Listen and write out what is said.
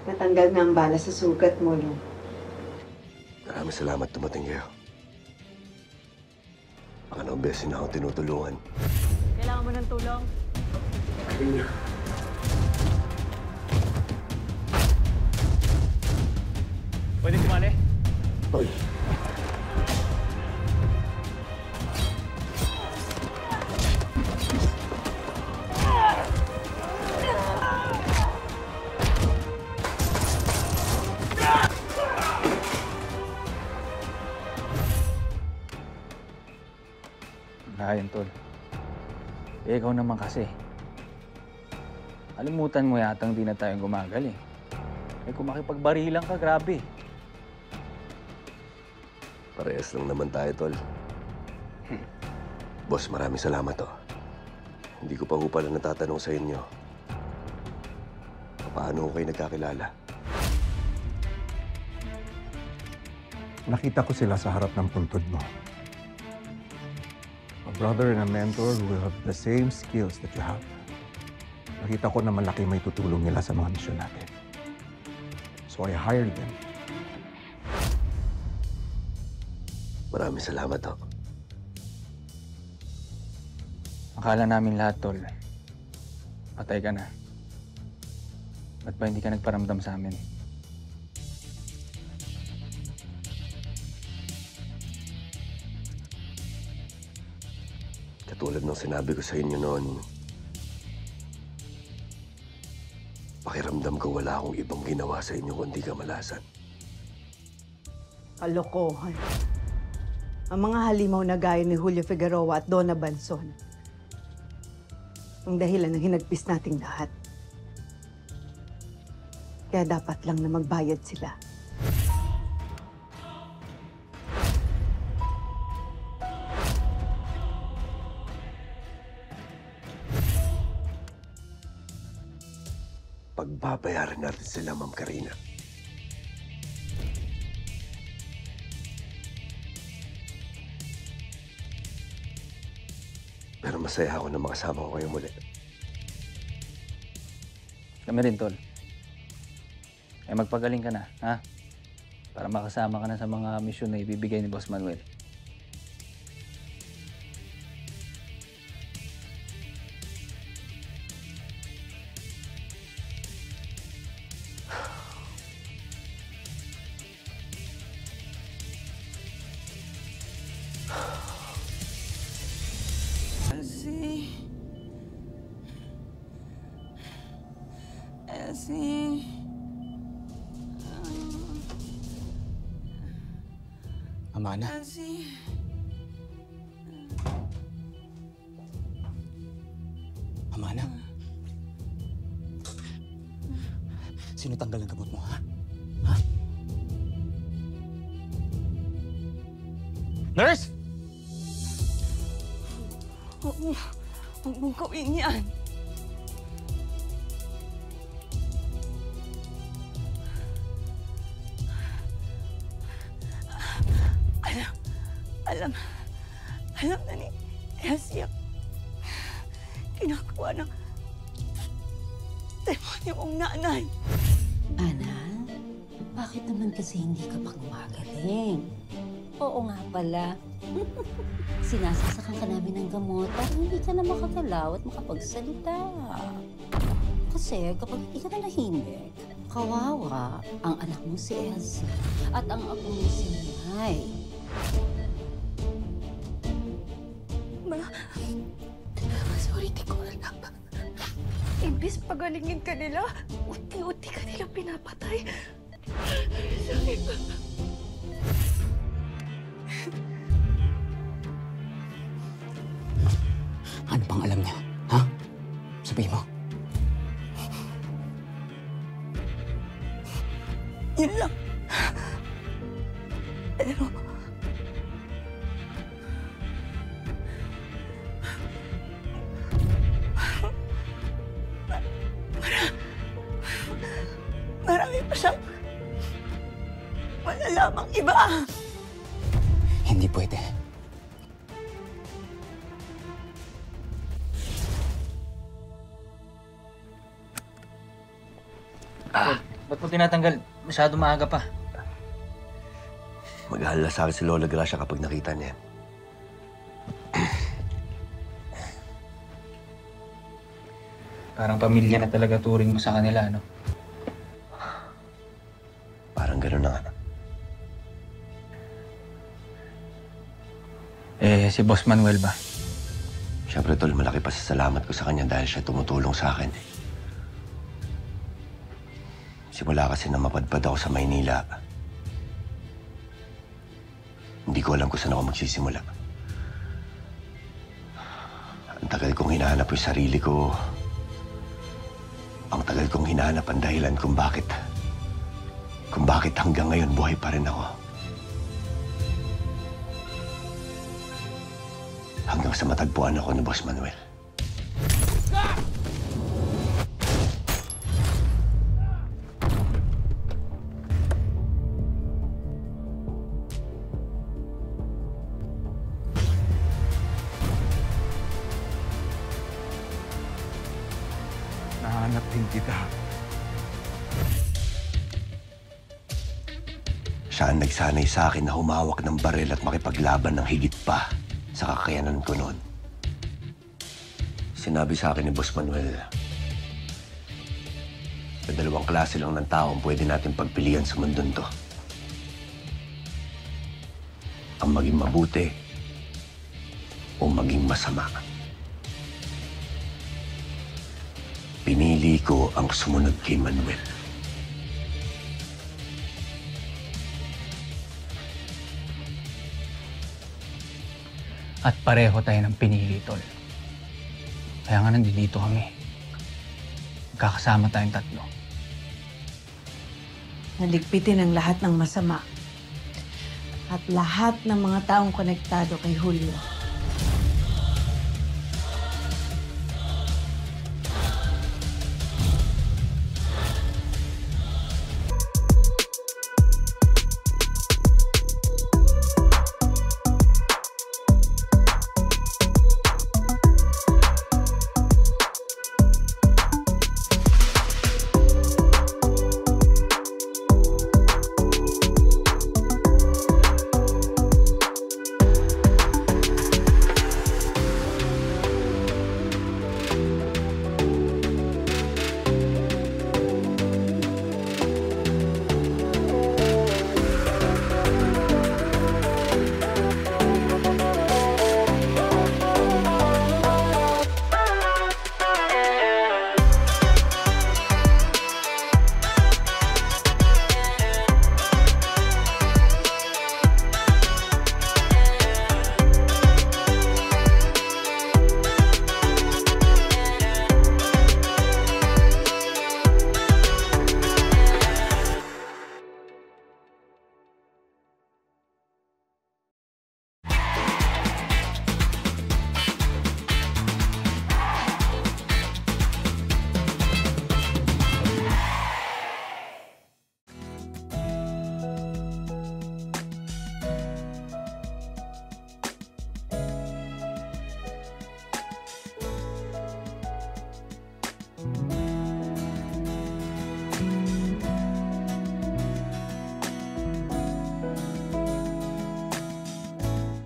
Natanggal na ang bala sa sugat mo, no? Maraming salamat dumating kayo. Pangalawang beses na ako tinutulungan. Kailangan mo ng tulong? Pwede sumali? Tol. Ayan, Tol. Eh, ikaw naman kasi. Alimutan mo yatang di na tayong gumagal eh. Eh, kung makipagbarilan ka, grabe. Parehas lang naman tayo, Tol. Boss, maraming salamat, oh. Hindi ko pa ho pala natatanong sa inyo. Paano ko kayo nagkakilala? Nakita ko sila sa harap ng puntod mo. A brother and a mentor who have the same skills that you have. Nakita ko na malaki may tutulong nila sa mga misyon natin. So I hired them. Maraming salamat, oh. Akala namin lahat, Tol. Patay ka na. Ba't ba hindi ka nagparamdam sa amin? Katulad ng sinabi ko sa inyo noon, pakiramdam ko wala akong ibang ginawa sa inyo kundi kamalasan. Kalokohan. Ang mga halimaw na gaya ni Julio Figueroa at Donna Banson ang dahilan ng hinagpis nating lahat. Kaya dapat lang na magbayad sila. Pagbabayaran natin sila, Ma'am Karina. Pero masaya ako na makasama ko kayo muli. Kami rin, Tol. Eh, magpagaling ka na, ha? Para makasama ka na sa mga misyon na ibibigay ni Boss Manuel. Elsie. Amana. Elsie. Amana. Sino tanggal ng gamot mo, ha? Ha? Nurse! Huwag mong gawin yan. Alam na ni Elsie ang ginagawa ng demonyo mong nanay. Ana, bakit naman kasi hindi ka pa gumagaling? Oo nga pala. Sinasasakan ka namin ng gamot para hindi ka na makagalaw at makapagsalita. Kasi kapag hindi ka na nahimik, kawawa ang anak mo si Elsie at ang apo mo si Nay. Sorry, di ko alam. Imbis pagalingin ka nila, uti-uti ka nila pinapatay. Sorry. Ano pang alam niya, ha? Sabihin mo. Yun lang. Pero marami pa siyang malalamang iba. Hindi pwede. Ba't mo tinatanggal? Masyado maaga pa. Mag-aalala sa akin si Lola Gracia kapag nakita niya yan. Parang pamilya na talaga turing mo sa kanila, no? Parang gano'n na nga. Si Boss Manuel ba? Siyempre, tol, malaki pa sa salamat ko sa kanya dahil siya tumutulong sa akin. Simula kasi na mapadpad ako sa Maynila, hindi ko alam kung saan ako magsisimula. Ang tagal kong hinahanap yung sarili ko. Ang tagal kong hinahanap ang dahilan kung bakit hanggang ngayon buhay pa rin ako. Hanggang sa matagpuan ako ni Boss Manuel. Nahanap din kita. Siya ang nagsanay sa akin na humawak ng baril at makipaglaban ng higit pa sa kakayanan ko noon. Sinabi sa akin ni Boss Manuel, na 2 klase lang ng tao ang pwede natin pagpilian sa mundong to. Ang maging mabuti o maging masama. Pinili ko ang sumunod kay Manuel. At pareho tayo ng pinili, tol. Kaya nga nandito kami. Magkakasama tayong 3. Naligpitin ang lahat ng masama. At lahat ng mga taong konektado kay Julio.